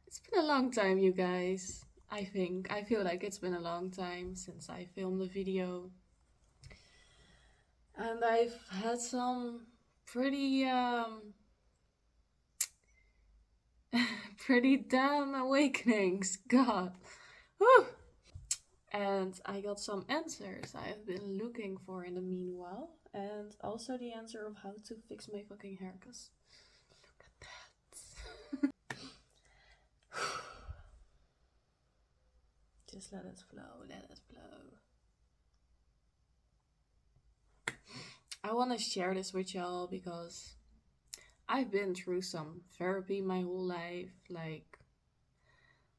It's been a long time, you guys. I feel like it's been a long time since I filmed the video. And I've had some pretty, pretty damn awakenings. God. Whew. And I got some answers I have been looking for in the meanwhile. And also the answer of how to fix my fucking hair, because look at that. Just let it flow, let it flow. I want to share this with y'all because I've been through some therapy my whole life, like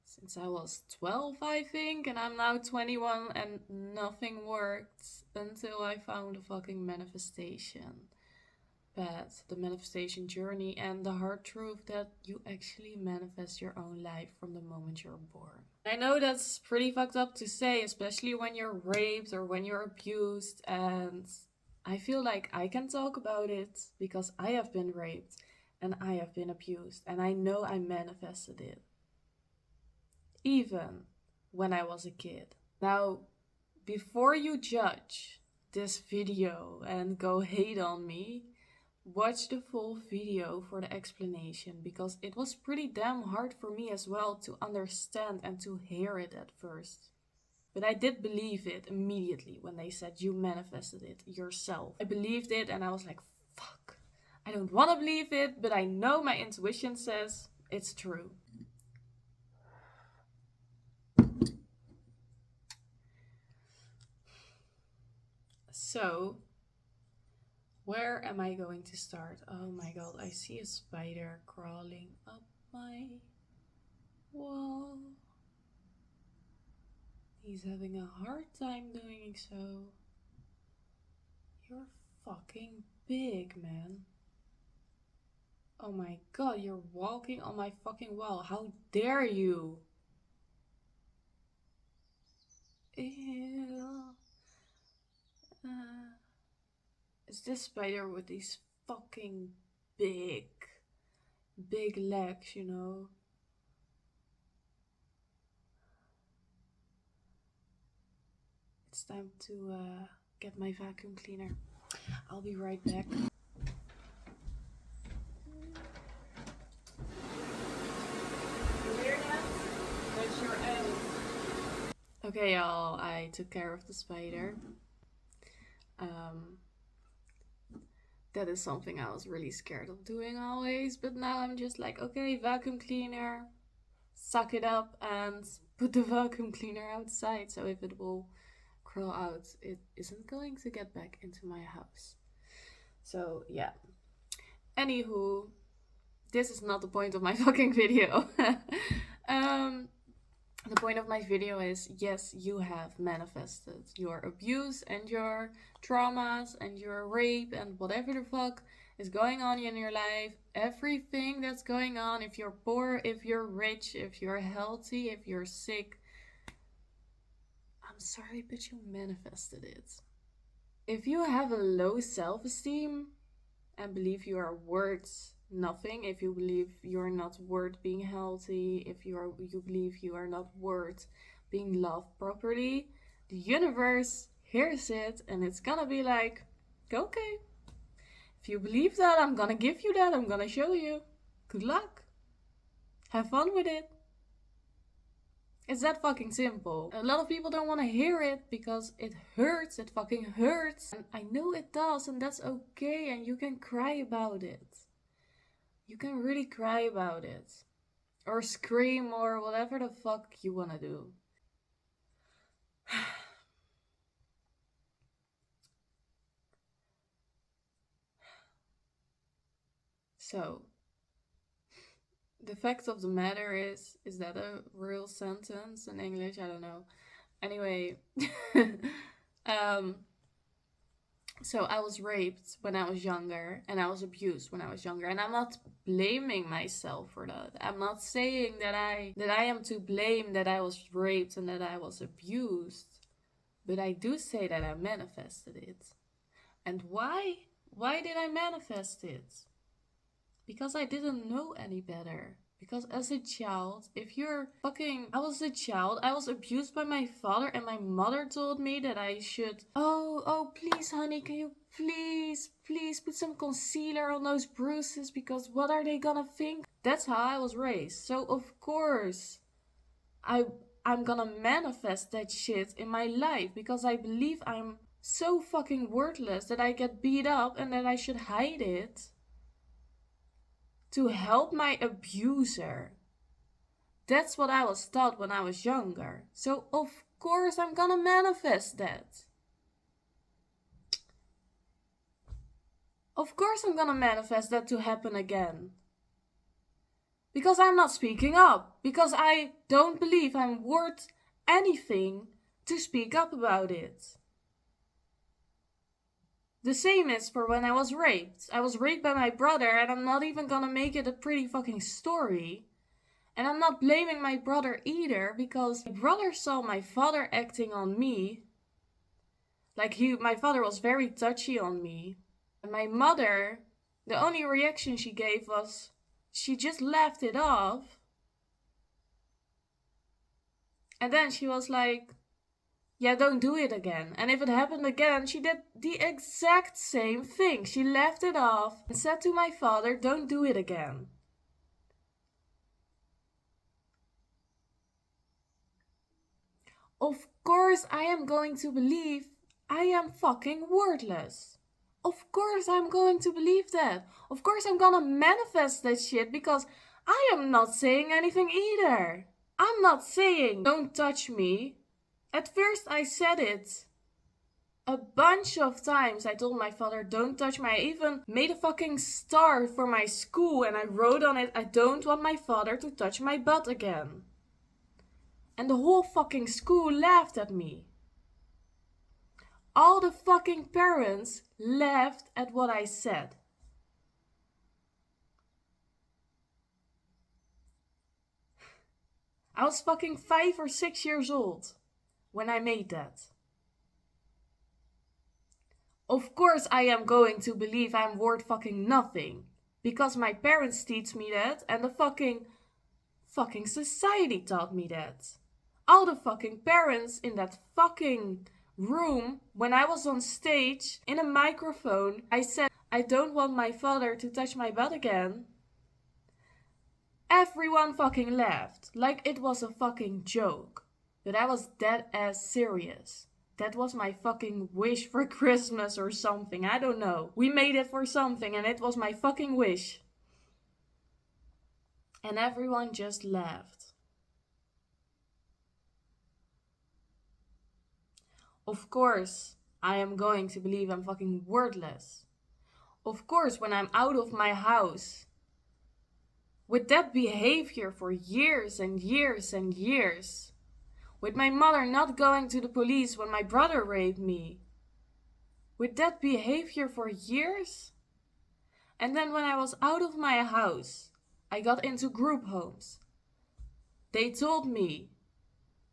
since I was 12, I think, and I'm now 21, and nothing worked until I found a fucking manifestation. But the manifestation journey and the hard truth that you actually manifest your own life from the moment you're born. I know that's pretty fucked up to say, especially when you're raped or when you're abused, and I feel like I can talk about it because I have been raped and I have been abused, and I know I manifested it. Even when I was a kid. Now, before you judge this video and go hate on me, watch the full video for the explanation, because it was pretty damn hard for me as well to understand and to hear it at first. But I did believe it immediately when they said you manifested it yourself. I believed it and I was like, fuck. I don't want to believe it, but I know my intuition says it's true. So, where am I going to start? Oh my god, I see a spider crawling up my wall. He's having a hard time doing so. You're fucking big, man. Oh my god, you're walking on my fucking wall. How dare you? Ew. Uh, it's this spider with these fucking big, big legs, you know? It's time to get my vacuum cleaner. I'll be right back. You hear that? That's your end. Okay, y'all, I took care of the spider. Um, that is something I was really scared of doing always, but now I'm just like, okay, vacuum cleaner, suck it up and put the vacuum cleaner outside, so if it will crawl out, it isn't going to get back into my house. So yeah. Anywho, this is not the point of my fucking video. The point of my video is, yes, you have manifested your abuse and your traumas and your rape and whatever the fuck is going on in your life. Everything that's going on, if you're poor, if you're rich, if you're healthy, if you're sick, I'm sorry, but you manifested it. If you have a low self-esteem and believe you are worth nothing, if you believe you're not worth being healthy, if you believe you are not worth being loved properly, the universe hears it and it's gonna be like, okay, if you believe that, I'm gonna give you that, I'm gonna show you. Good luck. Have fun with it. It's that fucking simple. A lot of people don't want to hear it because it hurts. It fucking hurts. And I know it does, and that's okay. And you can cry about it. You can really cry about it. Or scream or whatever the fuck you want to do. So, the fact of the matter is that a real sentence in English? I don't know. Anyway, um, so I was raped when I was younger and I was abused when I was younger, and I'm not blaming myself for that. I'm not saying that I am to blame that I was raped and that I was abused, but I do say that I manifested it. And why? Why did I manifest it? Because I didn't know any better. Because as a child, if you're fucking. I was a child, I was abused by my father, and my mother told me that I should. Oh, please, honey, can you please put some concealer on those bruises? Because what are they gonna think? That's how I was raised. So, of course, I. I'm gonna manifest that shit in my life because I believe I'm so fucking worthless that I get beat up and that I should hide it to help my abuser. That's what I was taught when I was younger. So of course I'm gonna manifest that. Of course I'm gonna manifest that to happen again. Because I'm not speaking up. Because I don't believe I'm worth anything to speak up about it. The same is for when I was raped. I was raped by my brother, and I'm not even gonna make it a pretty fucking story. And I'm not blaming my brother either, because my brother saw my father acting on me. Like my father was very touchy on me. And my mother, the only reaction she gave was, she just laughed it off. And then she was like, yeah, don't do it again. And if it happened again, she did the exact same thing. She laughed it off and said to my father, don't do it again. Of course I am going to believe I am fucking worthless. Of course I'm going to believe that. Of course I'm gonna manifest that shit because I am not saying anything either. I'm not saying don't touch me. At first I said it a bunch of times. I told my father don't touch me. I even made a fucking star for my school and I wrote on it, I don't want my father to touch my butt again. And the whole fucking school laughed at me. All the fucking parents laughed at what I said. I was fucking 5 or 6 years old when I made that. Of course I am going to believe I'm worth fucking nothing. Because my parents teach me that and the fucking society taught me that. All the fucking parents in that fucking room, when I was on stage in a microphone, I said, I don't want my father to touch my butt again. Everyone fucking laughed, like it was a fucking joke. But I was dead ass serious. That was my fucking wish for Christmas or something, I don't know. We made it for something and it was my fucking wish. And everyone just laughed. Of course, I am going to believe I'm fucking worthless. Of course, when I'm out of my house, with that behavior for years and years and years, with my mother not going to the police when my brother raped me, with that behavior for years, and then when I was out of my house, I got into group homes. They told me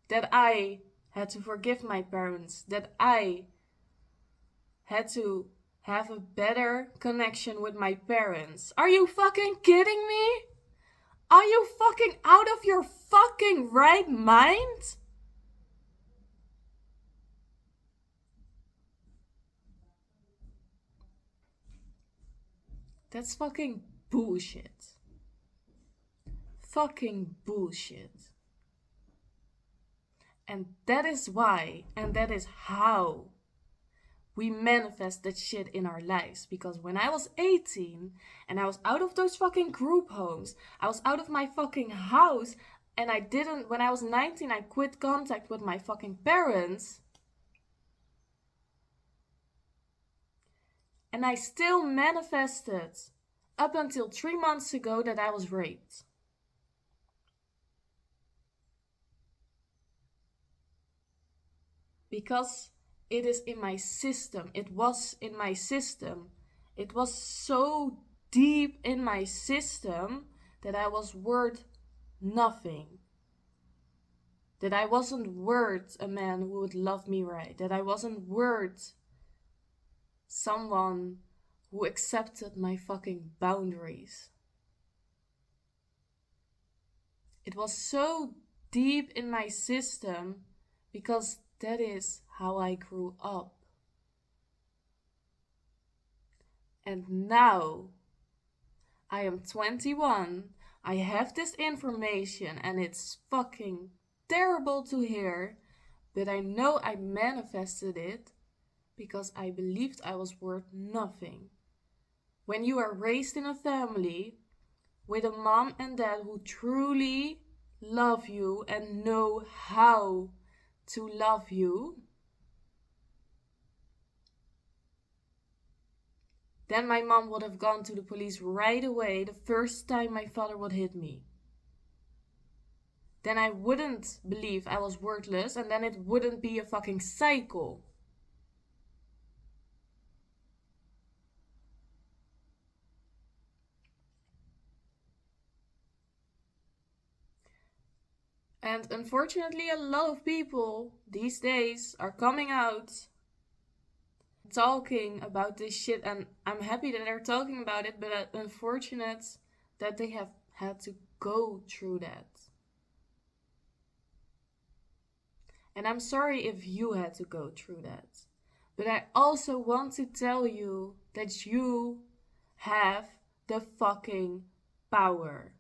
that I had to forgive my parents, that I had to have a better connection with my parents. Are you fucking kidding me? Are you fucking out of your fucking right mind? That's fucking bullshit. Fucking bullshit. And that is why, and that is how we manifest that shit in our lives. Because when I was 18 and I was out of those fucking group homes, I was out of my fucking house, and when I was 19, I quit contact with my fucking parents. And I still manifested up until 3 months ago that I was raped. Because it is in my system. It was in my system. It was so deep in my system that I was worth nothing. That I wasn't worth a man who would love me right. That I wasn't worth someone who accepted my fucking boundaries. It was so deep in my system because that is how I grew up. And now I am 21. I have this information and it's fucking terrible to hear, but I know I manifested it because I believed I was worth nothing. When you are raised in a family with a mom and dad who truly love you and know how to love you, then my mom would have gone to the police right away the first time my father would hit me. Then I wouldn't believe I was worthless and then it wouldn't be a fucking cycle. And unfortunately, a lot of people these days are coming out talking about this shit, and I'm happy that they're talking about it, but unfortunate that they have had to go through that. And I'm sorry if you had to go through that. But I also want to tell you that you have the fucking power.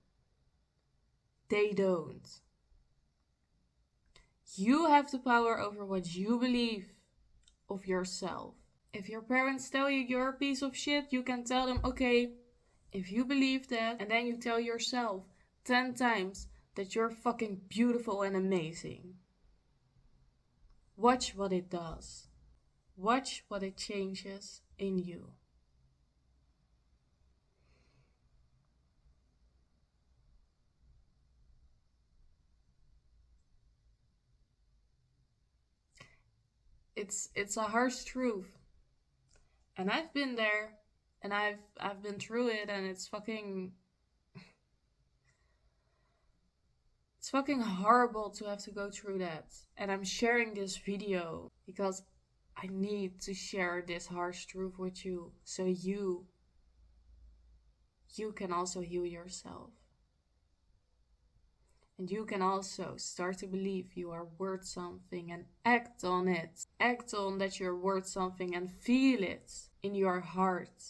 They don't. You have the power over what you believe of yourself. If your parents tell you you're a piece of shit, you can tell them, okay, if you believe that, and then you tell yourself 10 times that you're fucking beautiful and amazing. Watch what it does. Watch what it changes in you. It's a harsh truth. And I've been there and I've been through it, and it's fucking horrible to have to go through that. And I'm sharing this video because I need to share this harsh truth with you so you can also heal yourself. And you can also start to believe you are worth something and act on it. Act on that you're worth something and feel it in your heart.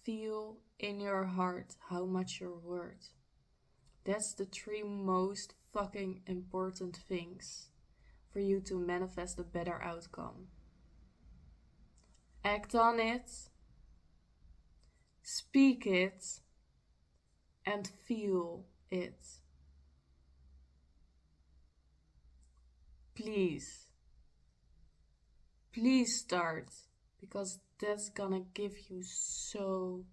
Feel in your heart how much you're worth. That's the 3 most fucking important things for you to manifest a better outcome. Act on it, speak it, and feel it. Please start, because that's gonna give you so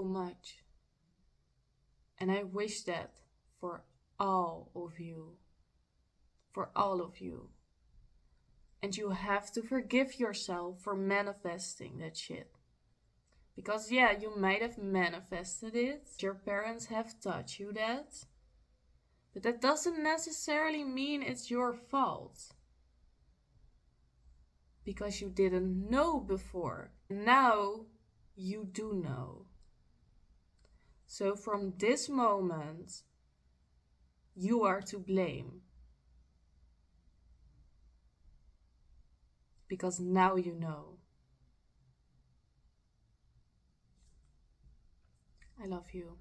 much. And I wish that for all of you. For all of you. And you have to forgive yourself for manifesting that shit. Because yeah, you might have manifested it. Your parents have taught you that. But that doesn't necessarily mean it's your fault. Because you didn't know before. Now you do know. So from this moment, you are to blame. Because now you know. I love you.